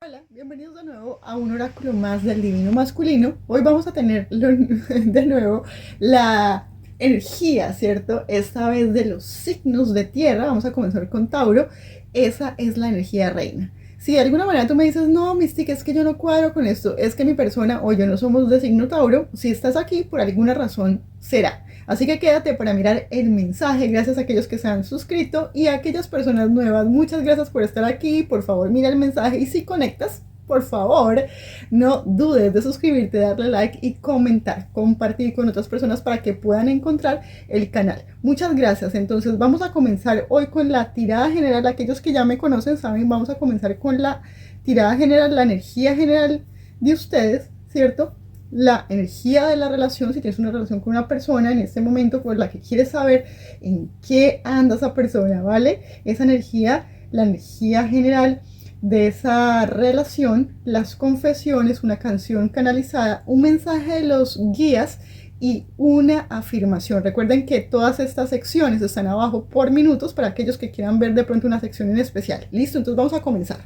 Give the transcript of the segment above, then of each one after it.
Hola, bienvenidos de nuevo a un oráculo más del divino masculino. Hoy vamos a tener de nuevo la energía, ¿cierto? Esta vez de los signos de tierra. Vamos a comenzar con Tauro. Esa es la energía reina. Si de alguna manera tú me dices, no, Mystic, es que yo no cuadro con esto, es que mi persona o yo no somos de signo Tauro, si estás aquí por alguna razón será. Así que quédate para mirar el mensaje. Gracias a aquellos que se han suscrito y a aquellas personas nuevas. Muchas gracias por estar aquí. Por favor, mira el mensaje y si conectas, por favor, no dudes de suscribirte, darle like y comentar, compartir con otras personas para que puedan encontrar el canal. Muchas gracias. Entonces vamos a comenzar hoy con la tirada general. Aquellos que ya me conocen saben, vamos a comenzar con la tirada general, la energía general de ustedes, ¿cierto? La energía de la relación, si tienes una relación con una persona en este momento por la que quieres saber en qué anda esa persona, ¿vale? Esa energía, la energía general de esa relación, las confesiones, una canción canalizada, un mensaje de los guías y una afirmación. Recuerden que todas estas secciones están abajo por minutos para aquellos que quieran ver de pronto una sección en especial. Listo, entonces vamos a comenzar.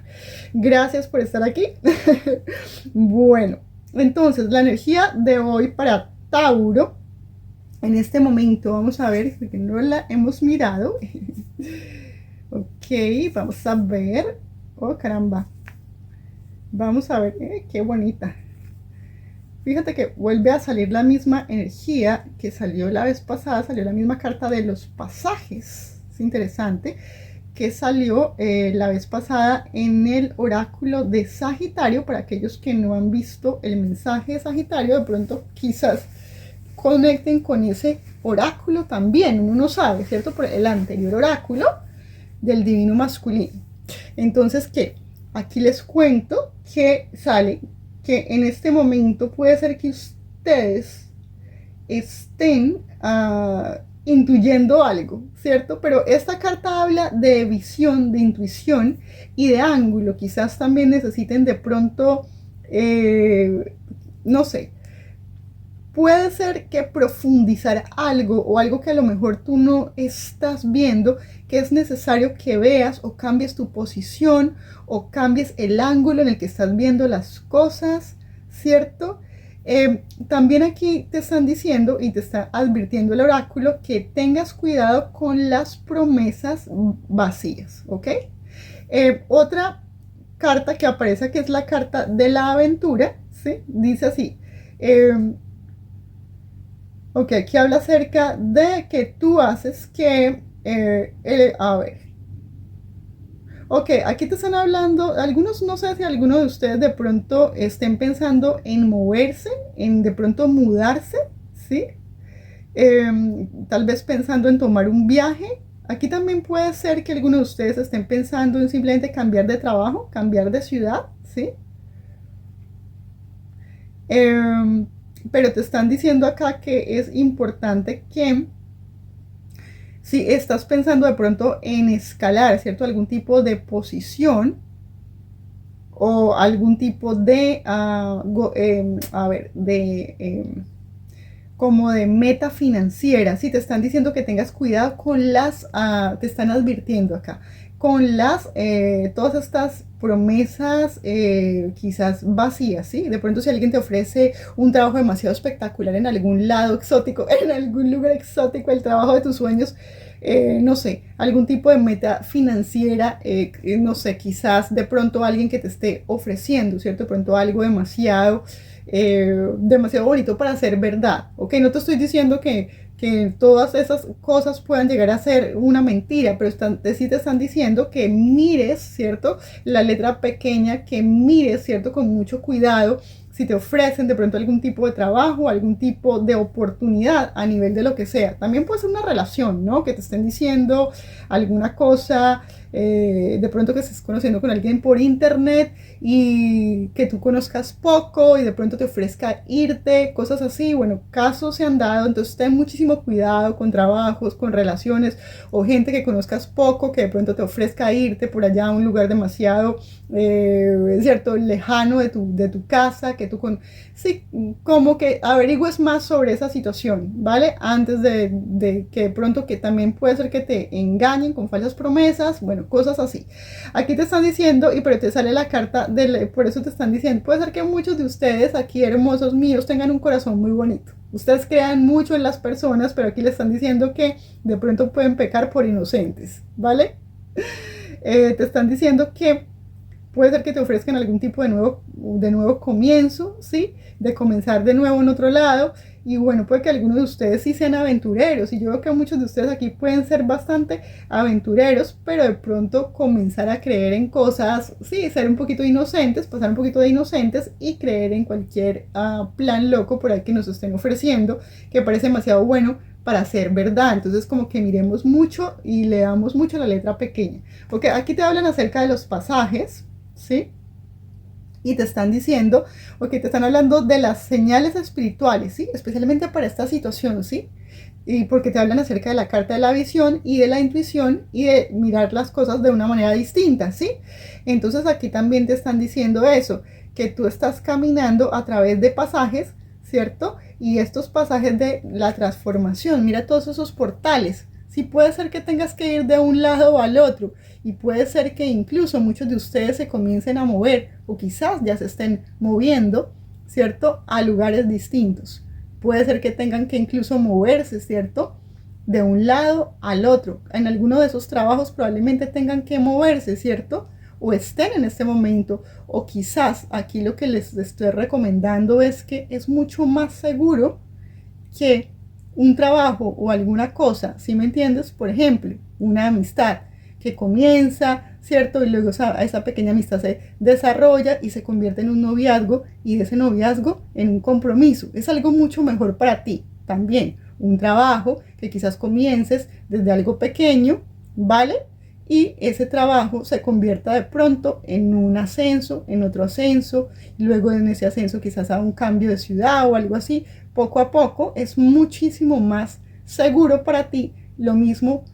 Gracias por estar aquí. Bueno, entonces la energía de hoy para Tauro, en este momento vamos a ver, porque no la hemos mirado. Ok, vamos a ver. Oh, caramba. Vamos a ver, qué bonita. Fíjate que vuelve a salir la misma energía que salió la vez pasada, salió la misma carta de los pasajes. Es interesante que salió la vez pasada en el oráculo de Sagitario. Para aquellos que no han visto el mensaje de Sagitario, de pronto quizás conecten con ese oráculo también. Uno no sabe, ¿cierto? Por el anterior oráculo del divino masculino. Entonces, ¿qué? Aquí les cuento que sale que en este momento puede ser que ustedes estén intuyendo algo, ¿cierto? Pero esta carta habla de visión, de intuición y de ángulo. Quizás también necesiten de pronto, no sé, puede ser que profundizar algo o algo que a lo mejor tú no estás viendo, que es necesario que veas o cambies tu posición o cambies el ángulo en el que estás viendo las cosas, ¿cierto? También aquí te están diciendo y te está advirtiendo el oráculo que tengas cuidado con las promesas vacías, ¿ok? Otra carta que aparece, que es la carta de la aventura, ¿sí? Dice así, ok, aquí habla acerca de que tú haces que, a ver, ok, aquí te están hablando, algunos, no sé si algunos de ustedes de pronto estén pensando en moverse, en de pronto mudarse, ¿sí? Tal vez pensando en tomar un viaje. Aquí también puede ser que algunos de ustedes estén pensando en simplemente cambiar de trabajo, cambiar de ciudad, ¿sí? Pero te están diciendo acá que es importante que si estás pensando de pronto en escalar, ¿cierto? Algún tipo de posición o algún tipo de, a ver, de, como de meta financiera, si te están diciendo que tengas cuidado con las, te están advirtiendo acá, con las, todas estas promesas quizás vacías, ¿sí? De pronto si alguien te ofrece un trabajo demasiado espectacular en algún lado exótico, en algún lugar exótico, el trabajo de tus sueños, no sé, algún tipo de meta financiera, no sé, quizás de pronto alguien que te esté ofreciendo, ¿cierto? De pronto algo demasiado demasiado bonito para ser verdad, ¿ok? No te estoy diciendo que todas esas cosas puedan llegar a ser una mentira, pero sí te están diciendo que mires, ¿cierto? La letra pequeña, que mires, ¿cierto? Con mucho cuidado si te ofrecen de pronto algún tipo de trabajo, algún tipo de oportunidad a nivel de lo que sea. También puede ser una relación, ¿no? Que te estén diciendo alguna cosa, de pronto que estés conociendo con alguien por internet y que tú conozcas poco y de pronto te ofrezca irte, cosas así. Bueno, casos se han dado, entonces ten muchísimo cuidado con trabajos, con relaciones o gente que conozcas poco que de pronto te ofrezca irte por allá a un lugar demasiado, cierto, lejano de tu casa, que tú sí, como que averigües más sobre esa situación, ¿vale? Antes de que de pronto que también puede ser que te engañen con falsas promesas. Bueno, bueno, cosas así. Aquí te están diciendo, y pero te sale la carta, por eso te están diciendo, puede ser que muchos de ustedes aquí, hermosos míos, tengan un corazón muy bonito. Ustedes crean mucho en las personas, pero aquí le están diciendo que de pronto pueden pecar por inocentes, ¿vale? Te están diciendo que puede ser que te ofrezcan algún tipo de nuevo comienzo, ¿sí? De comenzar de nuevo en otro lado. Y bueno, puede que algunos de ustedes sí sean aventureros. Y yo veo que muchos de ustedes aquí pueden ser bastante aventureros, pero de pronto comenzar a creer en cosas, sí, ser un poquito inocentes, pasar un poquito de inocentes y creer en cualquier plan loco por ahí que nos estén ofreciendo, que parece demasiado bueno para ser verdad. Entonces como que miremos mucho y leamos mucho la letra pequeña. Porque aquí te hablan acerca de los pasajes, ¿sí? Y te están diciendo, o que te están hablando de las señales espirituales, ¿sí? Especialmente para esta situación, ¿sí? Y porque te hablan acerca de la carta de la visión y de la intuición y de mirar las cosas de una manera distinta, ¿sí? Entonces aquí también te están diciendo eso, que tú estás caminando a través de pasajes, ¿cierto? Y estos pasajes de la transformación, mira todos esos portales. Sí, puede ser que tengas que ir de un lado al otro y puede ser que incluso muchos de ustedes se comiencen a mover o quizás ya se estén moviendo, ¿cierto? A lugares distintos. Puede ser que tengan que incluso moverse, ¿cierto? De un lado al otro. En alguno de esos trabajos probablemente tengan que moverse, ¿cierto? O estén en este momento, o quizás aquí lo que les estoy recomendando es que es mucho más seguro que un trabajo o alguna cosa, ¿sí me entiendes? Por ejemplo, una amistad que comienza, ¿cierto? Y luego esa pequeña amistad se desarrolla y se convierte en un noviazgo y de ese noviazgo en un compromiso. Es algo mucho mejor para ti también. Un trabajo que quizás comiences desde algo pequeño, ¿vale? Y ese trabajo se convierta de pronto en un ascenso, en otro ascenso, y luego en ese ascenso quizás a un cambio de ciudad o algo así. Poco a poco es muchísimo más seguro para ti. Lo mismo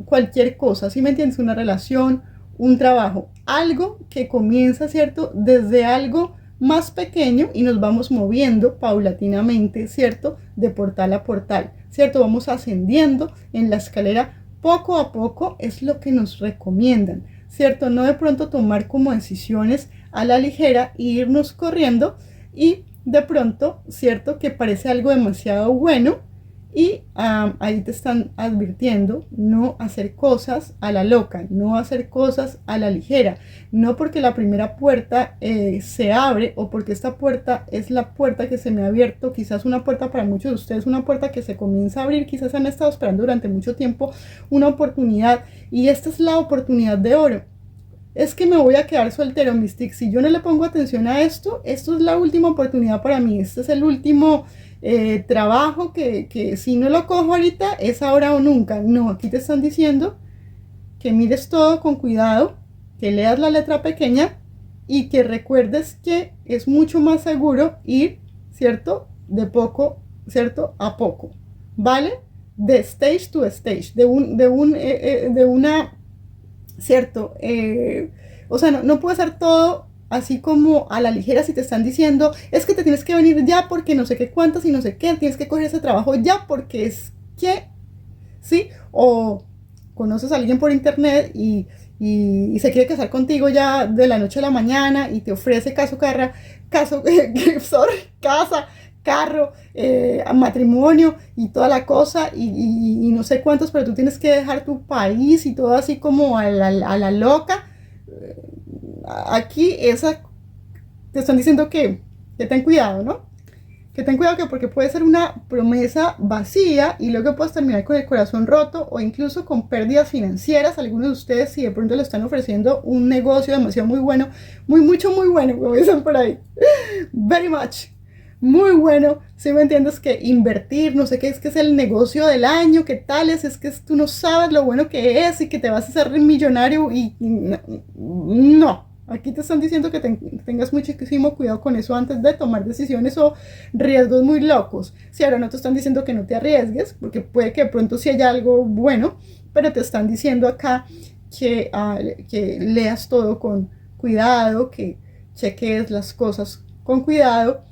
cualquier cosa, ¿sí me entiendes? Una relación, un trabajo, algo que comienza, ¿cierto? Desde algo más pequeño y nos vamos moviendo paulatinamente, ¿cierto? De portal a portal, ¿cierto? Vamos ascendiendo en la escalera poco a poco, es lo que nos recomiendan, ¿cierto? No de pronto tomar como decisiones a la ligera e irnos corriendo y de pronto, ¿cierto? Que parece algo demasiado bueno y ahí te están advirtiendo no hacer cosas a la loca, no hacer cosas a la ligera, no porque la primera puerta se abre o porque esta puerta es la puerta que se me ha abierto, quizás una puerta para muchos de ustedes, una puerta que se comienza a abrir, quizás han estado esperando durante mucho tiempo una oportunidad y esta es la oportunidad de oro. Es que me voy a quedar soltero, Mystic. Si yo no le pongo atención a esto, esto es la última oportunidad para mí. Este es el último trabajo que si no lo cojo ahorita, es ahora o nunca. No, aquí te están diciendo que mires todo con cuidado, que leas la letra pequeña y que recuerdes que es mucho más seguro ir, ¿cierto? De poco, ¿cierto? A poco, ¿vale? De stage to stage, de una, ¿cierto? O sea, no puede ser todo así como a la ligera. Si te están diciendo, es que te tienes que venir ya porque no sé qué cuántas y no sé qué, tienes que coger ese trabajo ya porque es que, ¿sí? O conoces a alguien por internet y se quiere casar contigo ya de la noche a la mañana y te ofrece casa, carro, matrimonio y toda la cosa y no sé cuántos, pero tú tienes que dejar tu país y todo así como a la loca. Aquí te están diciendo que ten cuidado, ¿no? Que ten cuidado porque puede ser una promesa vacía y luego puedes terminar con el corazón roto o incluso con pérdidas financieras. Algunos de ustedes si de pronto le están ofreciendo un negocio demasiado muy bueno, muy bueno, como dicen por ahí. Very much. Muy bueno, si me entiendes, que invertir, no sé qué es que es el negocio del año, qué tal es que tú no sabes lo bueno que es y que te vas a hacer millonario y no. Aquí te están diciendo que tengas muchísimo cuidado con eso antes de tomar decisiones o riesgos muy locos. Si ahora no te están diciendo que no te arriesgues, porque puede que de pronto sí haya algo bueno, pero te están diciendo acá que leas todo con cuidado, que cheques las cosas con cuidado,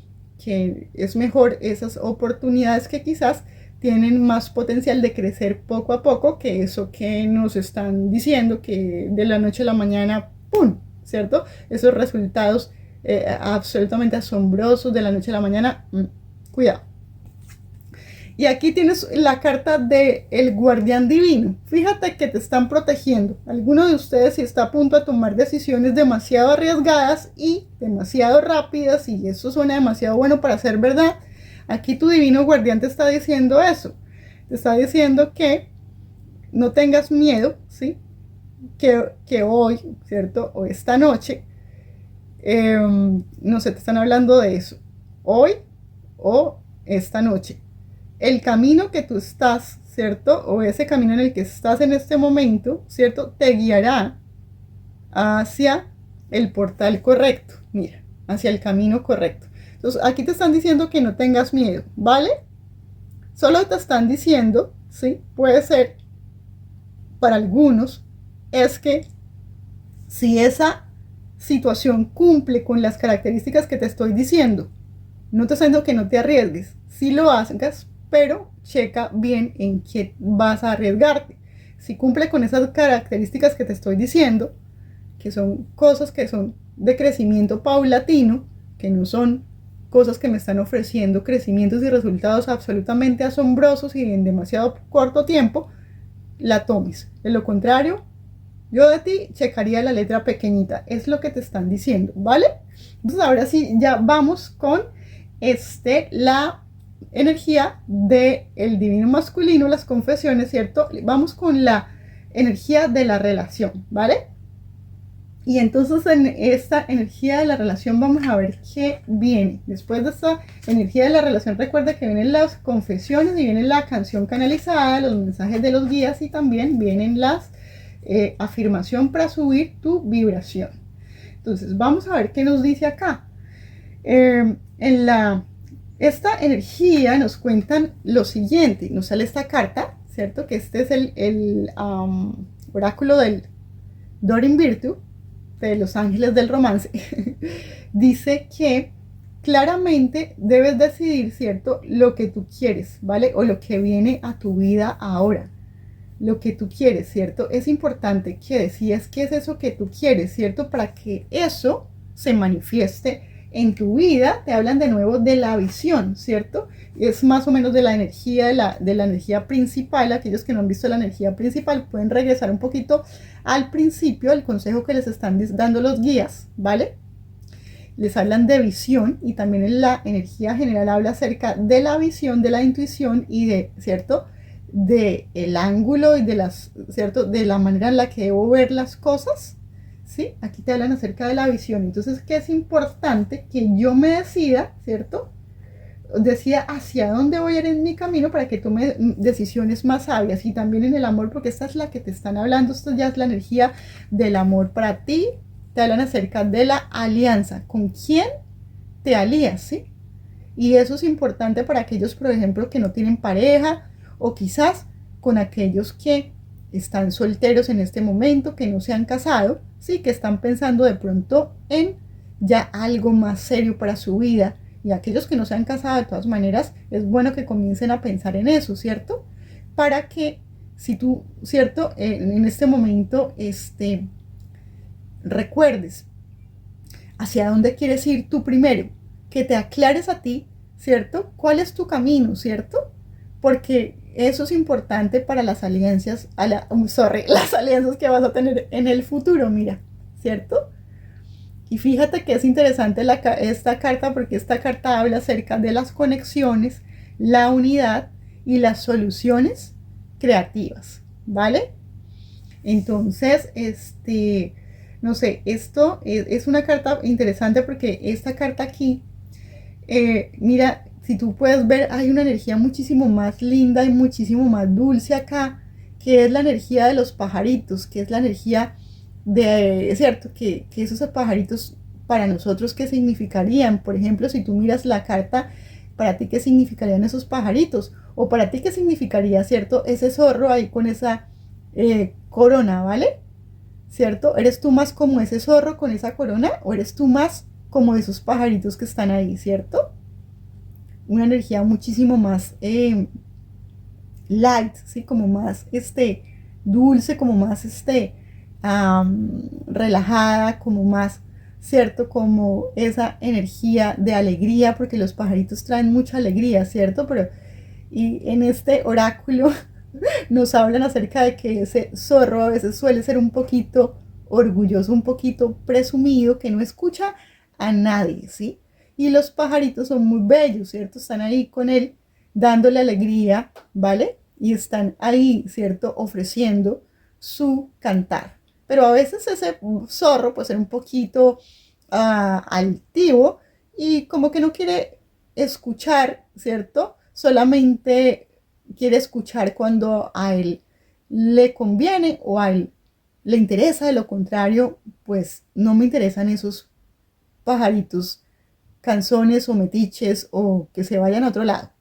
que es mejor esas oportunidades que quizás tienen más potencial de crecer poco a poco que eso que nos están diciendo que de la noche a la mañana, ¡pum!, ¿cierto? Esos resultados absolutamente asombrosos de la noche a la mañana, cuidado. Y aquí tienes la carta de el guardián divino. Fíjate que te están protegiendo. Alguno de ustedes, si está a punto de tomar decisiones demasiado arriesgadas y demasiado rápidas, y eso suena demasiado bueno para ser verdad, aquí tu divino guardián te está diciendo eso. Te está diciendo que no tengas miedo, ¿sí? Que hoy, ¿cierto? O esta noche, no sé, te están hablando de eso. Hoy o esta noche. El camino que tú estás, ¿cierto? O ese camino en el que estás en este momento, ¿cierto? Te guiará hacia el portal correcto. Mira, hacia el camino correcto. Entonces, aquí te están diciendo que no tengas miedo, ¿vale? Solo te están diciendo, ¿sí? Puede ser, para algunos, es que si esa situación cumple con las características que te estoy diciendo, no te estoy diciendo que no te arriesgues, si lo hagas, pero checa bien en qué vas a arriesgarte. Si cumple con esas características que te estoy diciendo, que son cosas que son de crecimiento paulatino, que no son cosas que me están ofreciendo crecimientos y resultados absolutamente asombrosos y en demasiado corto tiempo, la tomes. De lo contrario, yo de ti checaría la letra pequeñita, es lo que te están diciendo, ¿vale? Entonces ahora sí, ya vamos con la energía del divino masculino, las confesiones, ¿cierto? Vamos con la energía de la relación, ¿vale? Y entonces en esta energía de la relación vamos a ver qué viene. Después de esta energía de la relación, recuerda que vienen las confesiones y viene la canción canalizada, los mensajes de los guías y también vienen las afirmación para subir tu vibración. Entonces vamos a ver qué nos dice acá. Esta energía nos cuentan lo siguiente, nos sale esta carta, ¿cierto? Que este es el oráculo del Doreen Virtue, de los ángeles del romance. Dice que claramente debes decidir, ¿cierto? Lo que tú quieres, ¿vale? O lo que viene a tu vida ahora. Lo que tú quieres, ¿cierto? Es importante que decidas qué es eso que tú quieres, ¿cierto? Para que eso se manifieste en tu vida. Te hablan de nuevo de la visión, ¿cierto? Es más o menos de la energía, de la energía principal. Aquellos que no han visto la energía principal pueden regresar un poquito al principio, el consejo que les están dando los guías, ¿vale? Les hablan de visión y también en la energía general habla acerca de la visión, de la intuición y de, ¿cierto?, de el ángulo y de las, ¿cierto?, de la manera en la que debo ver las cosas, ¿sí? Aquí te hablan acerca de la visión. Entonces, ¿qué es importante? Que yo me decida, ¿cierto? Decida hacia dónde voy a ir en mi camino para que tome decisiones más sabias. Y también en el amor, porque esta es la que te están hablando, esto ya es la energía del amor para ti. Te hablan acerca de la alianza, con quién te alías, ¿sí? Y eso es importante para aquellos, por ejemplo, que no tienen pareja, o quizás con aquellos que están solteros en este momento, que no se han casado, sí, que están pensando de pronto en ya algo más serio para su vida. Y aquellos que no se han casado, de todas maneras, es bueno que comiencen a pensar en eso, ¿cierto? Para que si tú, ¿cierto?, en este momento, recuerdes hacia dónde quieres ir tú primero, que te aclares a ti, ¿cierto? ¿Cuál es tu camino, ¿cierto? Porque eso es importante para las alianzas, las alianzas que vas a tener en el futuro, mira, ¿cierto? Y fíjate que es interesante esta carta, porque esta carta habla acerca de las conexiones, la unidad y las soluciones creativas, ¿vale? Entonces, no sé, esto es una carta interesante porque esta carta aquí, mira, si tú puedes ver, hay una energía muchísimo más linda y muchísimo más dulce acá, que es la energía de los pajaritos, que es la energía de, es cierto, que esos pajaritos para nosotros, ¿qué significarían? Por ejemplo, si tú miras la carta, para ti, ¿qué significarían esos pajaritos? O para ti, ¿qué significaría, cierto, ese zorro ahí con esa corona, ¿vale? ¿Cierto? ¿Eres tú más como ese zorro con esa corona o eres tú más como esos pajaritos que están ahí, ¿cierto? Una energía muchísimo más light, ¿sí? Como más dulce, como más relajada, como más, ¿cierto? Como esa energía de alegría, porque los pajaritos traen mucha alegría, ¿cierto? Pero y en este oráculo nos hablan acerca de que ese zorro a veces suele ser un poquito orgulloso, un poquito presumido, que no escucha a nadie, ¿sí? Y los pajaritos son muy bellos, ¿cierto? Están ahí con él dándole alegría, ¿vale? Y están ahí, ¿cierto? Ofreciendo su cantar. Pero a veces ese zorro puede ser un poquito altivo y como que no quiere escuchar, ¿cierto? Solamente quiere escuchar cuando a él le conviene o a él le interesa. De lo contrario, pues no me interesan esos pajaritos canzones o metiches o que se vayan a otro lado.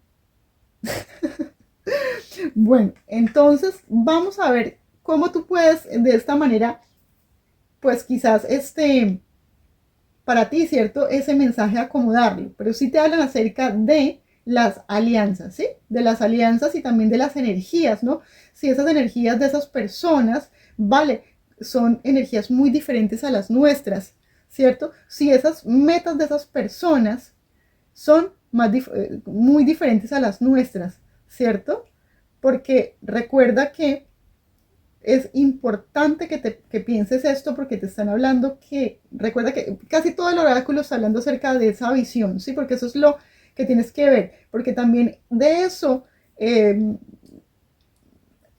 Bueno, entonces vamos a ver cómo tú puedes de esta manera, pues quizás para ti, ¿cierto? Ese mensaje acomodarlo, pero sí te hablan acerca de las alianzas, ¿sí? De las alianzas y también de las energías, ¿no? Si esas energías de esas personas, vale, son energías muy diferentes a las nuestras, ¿cierto? Si esas metas de esas personas son muy diferentes a las nuestras, ¿cierto? Porque recuerda que es importante que pienses esto porque te están hablando que, recuerda que casi todo el oráculo está hablando acerca de esa visión, ¿sí? Porque eso es lo que tienes que ver, porque también de eso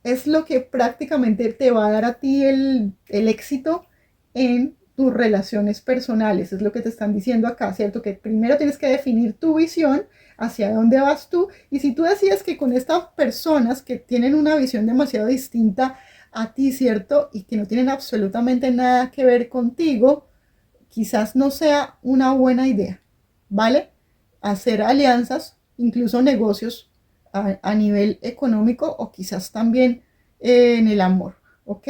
es lo que prácticamente te va a dar a ti el éxito en tus relaciones personales, es lo que te están diciendo acá, ¿cierto? Que primero tienes que definir tu visión, hacia dónde vas tú, y si tú decides que con estas personas que tienen una visión demasiado distinta a ti, ¿cierto? Y que no tienen absolutamente nada que ver contigo, quizás no sea una buena idea, ¿vale? Hacer alianzas, incluso negocios a nivel económico o quizás también en el amor, ¿ok?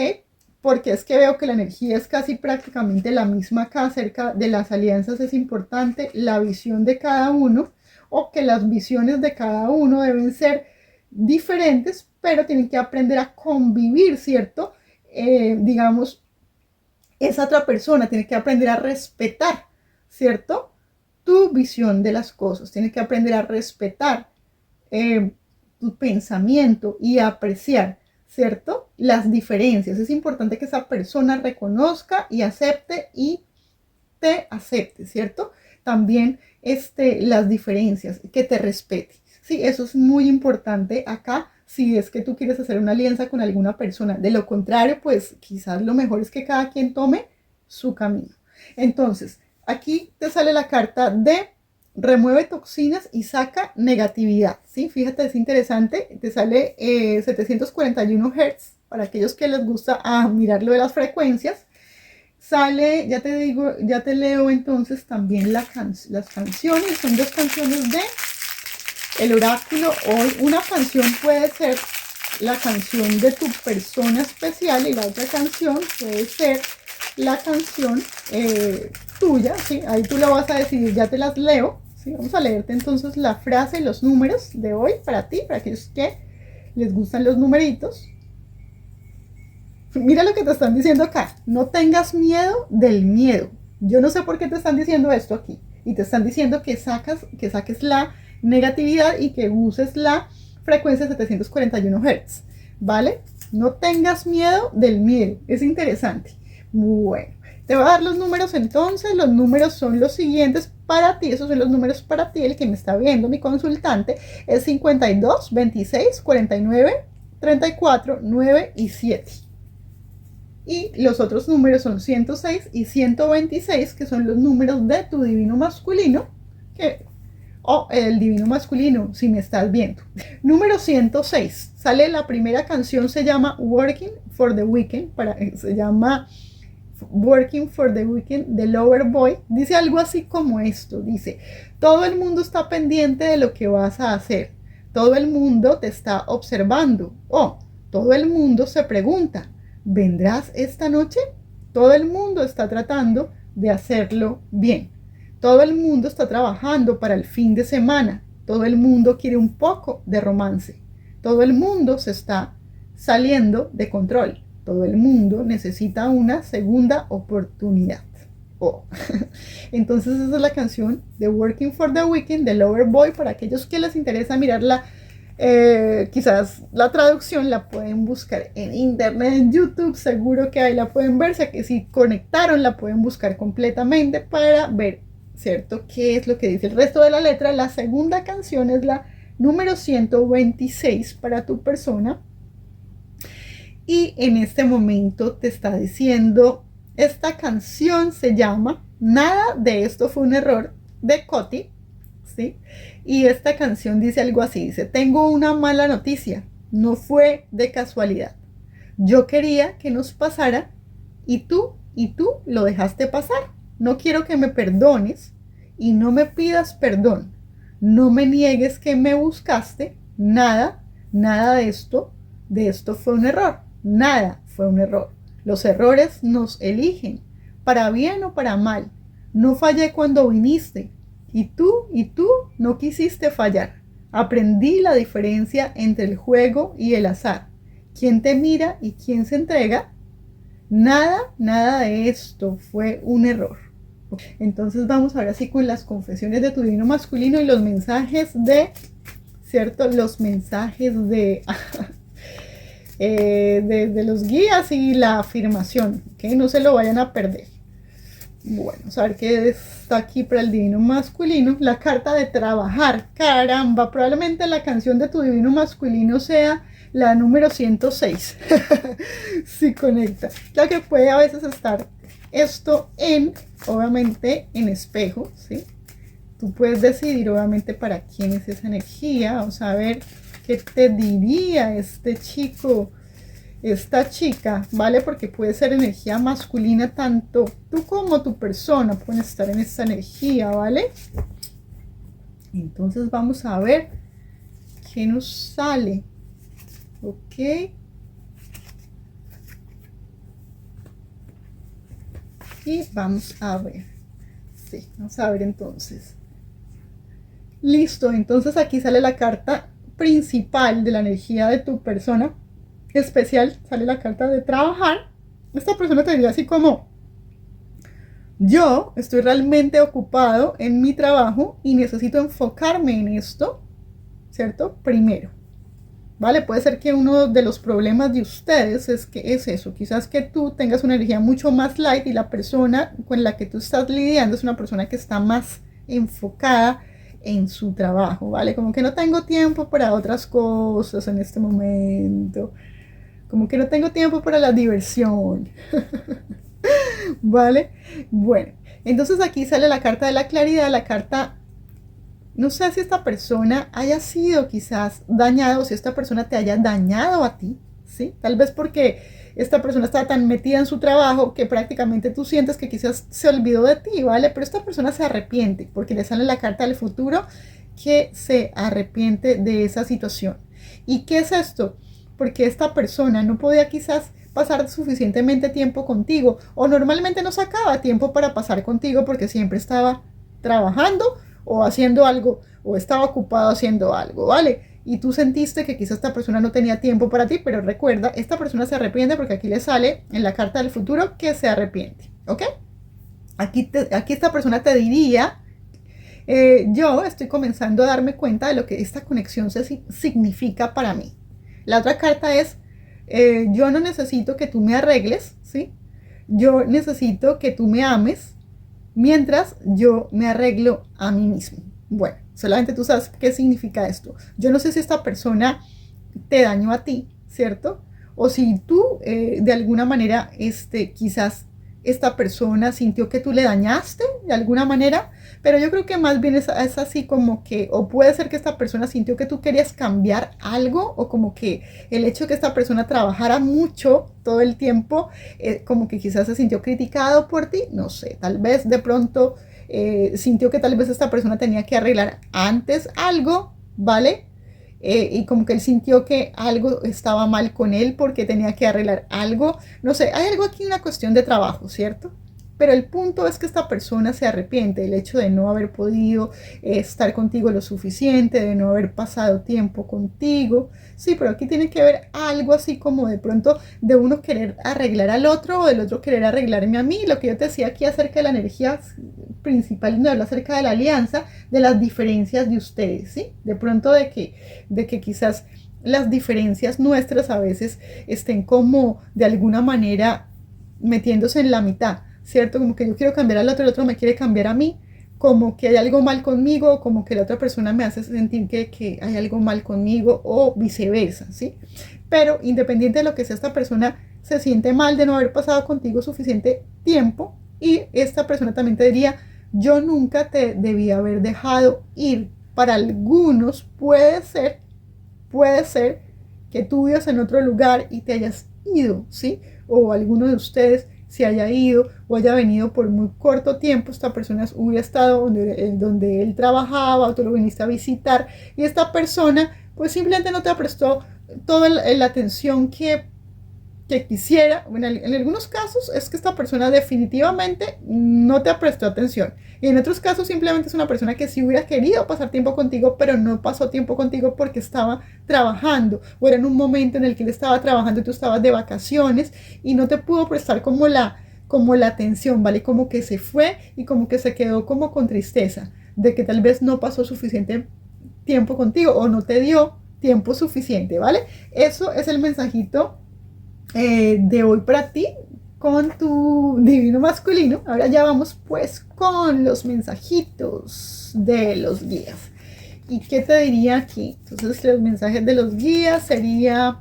Porque es que veo que la energía es casi prácticamente la misma acá acerca de las alianzas. Es importante la visión de cada uno o que las visiones de cada uno deben ser diferentes, pero tienen que aprender a convivir, ¿cierto? Digamos, esa otra persona tiene que aprender a respetar, ¿cierto? Tu visión de las cosas, tiene que aprender a respetar tu pensamiento y apreciar, ¿cierto? Las diferencias. Es importante que esa persona reconozca y acepte y te acepte, ¿cierto? También las diferencias, que te respete. Sí, eso es muy importante acá si es que tú quieres hacer una alianza con alguna persona. De lo contrario, pues quizás lo mejor es que cada quien tome su camino. Entonces, aquí te sale la carta de remueve toxinas y saca negatividad, ¿sí? Fíjate, es interesante, te sale 741 Hz, para aquellos que les gusta mirar lo de las frecuencias. Sale, ya te digo, ya te leo entonces también las canciones, son dos canciones de el oráculo. Hoy una canción puede ser la canción de tu persona especial y la otra canción puede ser la canción tuya, ¿sí? Ahí tú lo vas a decidir, ya te las leo, ¿sí? Vamos a leerte entonces la frase y los números de hoy para ti, para aquellos que les gustan los numeritos. Mira lo que te están diciendo acá, no tengas miedo del miedo. Yo no sé por qué te están diciendo esto aquí, y te están diciendo que saques la negatividad y que uses la frecuencia 741 Hz, ¿vale? No tengas miedo del miedo, es interesante. Bueno, te voy a dar los números entonces. Los números son los siguientes para ti, esos son los números para ti. El que me está viendo, mi consultante, es 52, 26, 49, 34, 9 y 7. Y los otros números son 106 y 126, que son los números de tu divino masculino, o el divino masculino, si me estás viendo. Número 106, sale la primera canción, se llama Working for the Weekend, se llama Working for the Weekend de Loverboy. Dice algo así como esto, dice: todo el mundo está pendiente de lo que vas a hacer, todo el mundo te está observando, todo el mundo se pregunta, ¿vendrás esta noche? Todo el mundo está tratando de hacerlo bien. Todo el mundo está trabajando para el fin de semana. Todo el mundo quiere un poco de romance. todo el mundo se está saliendo de control. Todo el mundo necesita una segunda oportunidad. Oh. Entonces esa es la canción de Working for the Weekend de Loverboy. Para aquellos que les interesa mirarla, quizás la traducción la pueden buscar en internet, en YouTube, seguro que ahí la pueden ver. O sea que si conectaron la pueden buscar completamente para ver, ¿cierto?, qué es lo que dice el resto de la letra. La segunda canción es la número 126 para tu persona. Y en este momento te está diciendo, esta canción se llama Nada de esto fue un error, de Coti, ¿sí? Y esta canción dice algo así, dice, tengo una mala noticia, no fue de casualidad. Yo quería que nos pasara y tú lo dejaste pasar. No quiero que me perdones y no me pidas perdón. No me niegues que me buscaste. Nada de esto fue un error. Nada fue un error. Los errores nos eligen, para bien o para mal. No fallé cuando viniste y tú no quisiste fallar. Aprendí la diferencia entre el juego y el azar. ¿Quién te mira y quién se entrega? Nada de esto fue un error. Entonces vamos ahora sí con las confesiones de tu divino masculino y los mensajes de, ¿cierto? Los mensajes de los guías y la afirmación, que no se lo vayan a perder. Bueno, vamos a ver qué está aquí para el divino masculino. La carta de trabajar. Caramba, probablemente la canción de tu divino masculino sea la número 106. Si conecta. Ya que puede a veces estar esto obviamente en espejo, ¿sí? Tú puedes decidir obviamente para quién es esa energía. Vamos a ver qué te diría este chico, esta chica, ¿vale? Porque puede ser energía masculina, tanto tú como tu persona pueden estar en esta energía, ¿vale? Entonces vamos a ver qué nos sale. Ok. Y vamos a ver. Sí, vamos a ver entonces. Listo, entonces aquí sale la carta principal de la energía de tu persona especial. Sale la carta de trabajar. Esta persona te diría así como: yo estoy realmente ocupado en mi trabajo y necesito enfocarme en esto, ¿cierto? Primero, ¿vale? Puede ser que uno de los problemas de ustedes es eso, quizás que tú tengas una energía mucho más light y la persona con la que tú estás lidiando es una persona que está más enfocada en su trabajo, ¿vale? Como que no tengo tiempo para otras cosas en este momento, como que no tengo tiempo para la diversión. ¿Vale? Bueno, entonces aquí sale la carta de la claridad, la carta, no sé si esta persona haya sido quizás dañado, o si esta persona te haya dañado a ti, ¿sí? Tal vez porque esta persona está tan metida en su trabajo que prácticamente tú sientes que quizás se olvidó de ti, ¿vale? Pero esta persona se arrepiente porque le sale la carta del futuro, que se arrepiente de esa situación. ¿Y qué es esto? Porque esta persona no podía quizás pasar suficientemente tiempo contigo, o normalmente no sacaba tiempo para pasar contigo porque siempre estaba trabajando o haciendo algo, o estaba ocupado haciendo algo, ¿vale? Y tú sentiste que quizás esta persona no tenía tiempo para ti, pero recuerda, esta persona se arrepiente porque aquí le sale en la carta del futuro que se arrepiente, ¿ok? Aquí esta persona te diría, yo estoy comenzando a darme cuenta de lo que esta conexión significa para mí. La otra carta es, yo no necesito que tú me arregles, ¿sí? Yo necesito que tú me ames mientras yo me arreglo a mí mismo. Bueno, solamente tú sabes qué significa esto. Yo no sé si esta persona te dañó a ti, ¿cierto? O si tú de alguna manera, quizás esta persona sintió que tú le dañaste de alguna manera, pero yo creo que más bien es así como que, o puede ser que esta persona sintió que tú querías cambiar algo, o como que el hecho de que esta persona trabajara mucho todo el tiempo, como que quizás se sintió criticado por ti, no sé, tal vez de pronto sintió que tal vez esta persona tenía que arreglar antes algo, ¿vale? Y como que él sintió que algo estaba mal con él porque tenía que arreglar algo, no sé, hay algo aquí, una cuestión de trabajo, ¿cierto? Pero el punto es que esta persona se arrepiente del hecho de no haber podido estar contigo lo suficiente, de no haber pasado tiempo contigo. Sí, pero aquí tiene que ver algo así como de pronto de uno querer arreglar al otro o del otro querer arreglarme a mí. Lo que yo te decía aquí acerca de la energía principal, no hablo acerca de la alianza, de las diferencias de ustedes, ¿sí? De pronto de que quizás las diferencias nuestras a veces estén como de alguna manera metiéndose en la mitad, ¿cierto? Como que yo quiero cambiar al otro, el otro me quiere cambiar a mí, como que hay algo mal conmigo, como que la otra persona me hace sentir que hay algo mal conmigo o viceversa, ¿sí? Pero independiente de lo que sea, esta persona se siente mal de no haber pasado contigo suficiente tiempo y esta persona también te diría, yo nunca te debí haber dejado ir. Para algunos puede ser que tú vivas en otro lugar y te hayas ido, ¿sí? O alguno de ustedes se haya ido o haya venido por muy corto tiempo, esta persona hubiera estado donde él trabajaba o tú lo viniste a visitar y esta persona pues simplemente no te prestó toda la atención que quisiera. Bueno, en algunos casos es que esta persona definitivamente no te prestó atención y en otros casos simplemente es una persona que sí hubiera querido pasar tiempo contigo pero no pasó tiempo contigo porque estaba trabajando o era en un momento en el que él estaba trabajando y tú estabas de vacaciones y no te pudo prestar como la atención, ¿vale? Como que se fue y como que se quedó como con tristeza de que tal vez no pasó suficiente tiempo contigo o no te dio tiempo suficiente, ¿vale? Eso es el mensajito de hoy para ti con tu divino masculino. Ahora ya vamos pues con los mensajitos de los guías. ¿Y qué te diría aquí? Entonces los mensajes de los guías sería...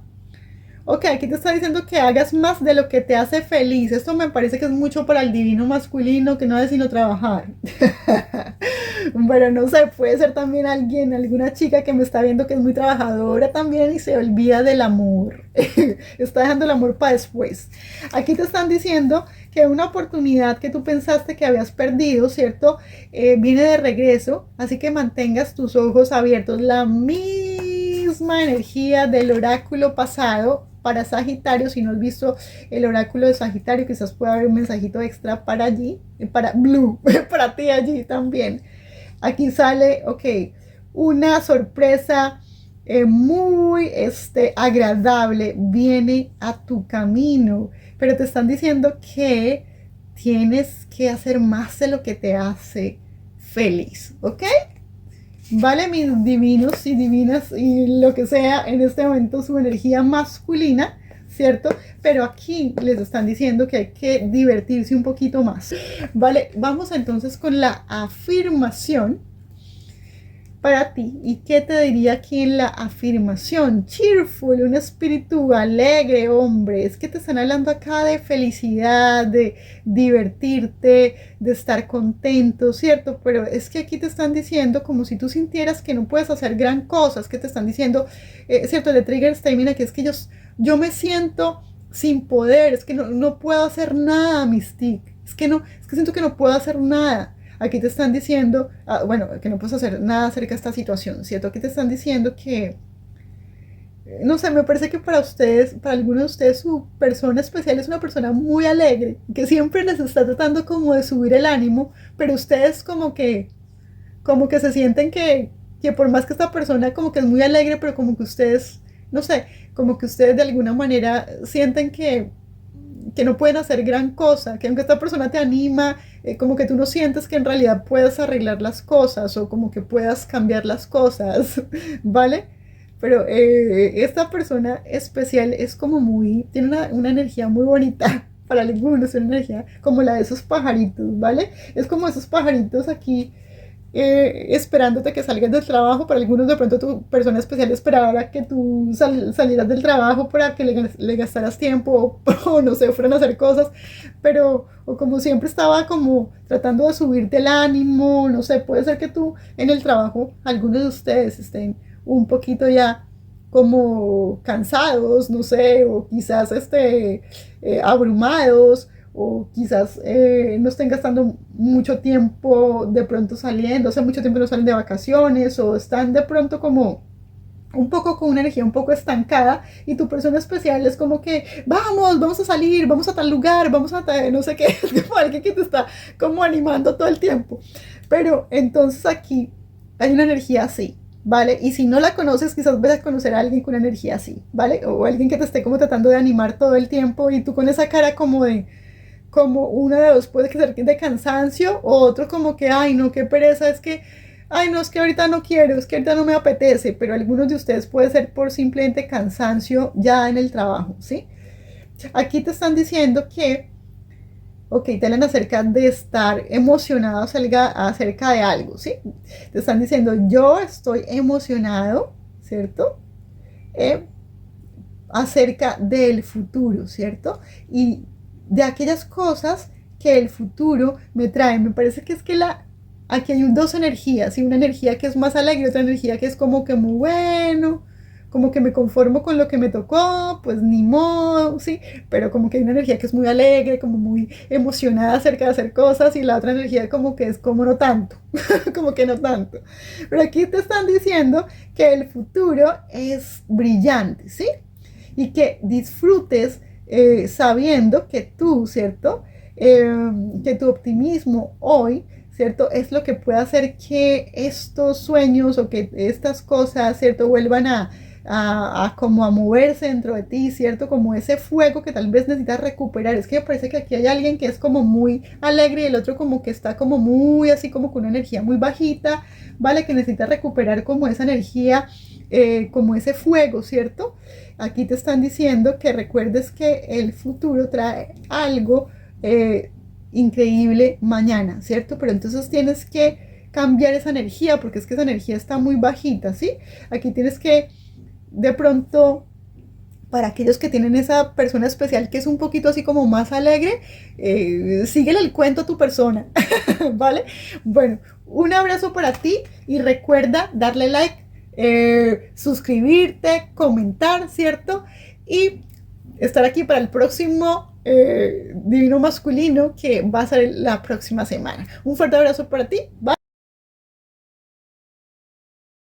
Ok, aquí te está diciendo que hagas más de lo que te hace feliz. Esto me parece que es mucho para el divino masculino, que no es sino trabajar. Pero no sé, puede ser también alguna chica que me está viendo que es muy trabajadora también y se olvida del amor. Está dejando el amor para después. Aquí te están diciendo que una oportunidad que tú pensaste que habías perdido, ¿cierto? Viene de regreso, así que mantengas tus ojos abiertos. La misma energía del oráculo pasado para Sagitario. Si no has visto el oráculo de Sagitario, quizás pueda haber un mensajito extra para allí, para Blue, para ti allí también. Aquí sale, ok, una sorpresa muy agradable viene a tu camino, pero te están diciendo que tienes que hacer más de lo que te hace feliz, ¿ok? Vale, mis divinos y divinas y lo que sea en este momento su energía masculina, ¿cierto? Pero aquí les están diciendo que hay que divertirse un poquito más. Vale, vamos entonces con la afirmación para ti. ¿Y qué te diría aquí en la afirmación? Cheerful, un espíritu alegre, hombre. Es que te están hablando acá de felicidad, de divertirte, de estar contento, ¿cierto? Pero es que aquí te están diciendo como si tú sintieras que no puedes hacer gran cosa. Es que te están diciendo, ¿cierto? El trigger está ahí, mira, que es que yo me siento sin poder, es que no puedo hacer nada, Mystique. Es que siento que no puedo hacer nada. Aquí te están diciendo, bueno, que no puedes hacer nada acerca de esta situación, ¿cierto? Aquí te están diciendo que, no sé, me parece que para ustedes, para algunos de ustedes, su persona especial es una persona muy alegre, que siempre les está tratando como de subir el ánimo, pero ustedes como que se sienten que por más que esta persona como que es muy alegre, pero como que ustedes, no sé, como que ustedes de alguna manera sienten que no pueden hacer gran cosa, que aunque esta persona te anima, como que tú no sientes que en realidad puedas arreglar las cosas o como que puedas cambiar las cosas, ¿vale? Pero esta persona especial es como tiene una energía muy bonita para algunos, una energía como la de esos pajaritos, ¿vale? Es como esos pajaritos aquí esperándote que salgas del trabajo. Para algunos de pronto tu persona especial esperaba que tú salieras del trabajo para que le gastaras tiempo o no sé, fueran a hacer cosas, pero o como siempre estaba como tratando de subirte el ánimo, no sé, puede ser que tú en el trabajo, algunos de ustedes estén un poquito ya como cansados, no sé, o quizás abrumados, o quizás no estén gastando mucho tiempo de pronto saliendo, o sea, mucho tiempo no salen de vacaciones, o están de pronto como un poco con una energía un poco estancada y tu persona especial es como que vamos a salir, vamos a tal lugar, vamos a tal, no sé qué, es como alguien que te está como animando todo el tiempo. Pero entonces aquí hay una energía así, ¿vale? Y si no la conoces, quizás vas a conocer a alguien con una energía así, ¿vale? O alguien que te esté como tratando de animar todo el tiempo y tú con esa cara como de, como una de dos puede ser de cansancio o otro como que, ay no, qué pereza, es que, ay no, es que ahorita no quiero, es que ahorita no me apetece, pero algunos de ustedes puede ser por simplemente cansancio ya en el trabajo, ¿sí? Aquí te están diciendo que, ok, te hablan acerca de estar emocionado acerca de algo, ¿sí? Te están diciendo, yo estoy emocionado, ¿cierto? Eh, acerca del futuro, ¿cierto? Y de aquellas cosas que el futuro me trae. Me parece que es que aquí hay dos energías, y una energía que es más alegre y otra energía que es como que muy bueno, como que me conformo con lo que me tocó, pues ni modo, sí, pero como que hay una energía que es muy alegre, como muy emocionada acerca de hacer cosas, y la otra energía como que es como no tanto, como que no tanto. Pero aquí te están diciendo que el futuro es brillante, ¿sí? Y que disfrutes sabiendo que tú, ¿cierto? Que tu optimismo hoy, ¿cierto? Es lo que puede hacer que estos sueños o que estas cosas, ¿cierto? Vuelvan a como a moverse dentro de ti, ¿cierto? Como ese fuego que tal vez necesitas recuperar. Es que me parece que aquí hay alguien que es como muy alegre y el otro como que está como muy así como con una energía muy bajita, ¿vale? Que necesita recuperar como esa energía, como ese fuego, ¿cierto? Aquí te están diciendo que recuerdes que el futuro trae algo increíble mañana, ¿cierto? Pero entonces tienes que cambiar esa energía porque es que esa energía está muy bajita, ¿sí? Aquí tienes que de pronto, para aquellos que tienen esa persona especial que es un poquito así como más alegre, síguele el cuento a tu persona, ¿vale? Bueno, un abrazo para ti y recuerda darle like, suscribirte, comentar, ¿cierto? Y estar aquí para el próximo Divino Masculino que va a ser la próxima semana. Un fuerte abrazo para ti. Bye.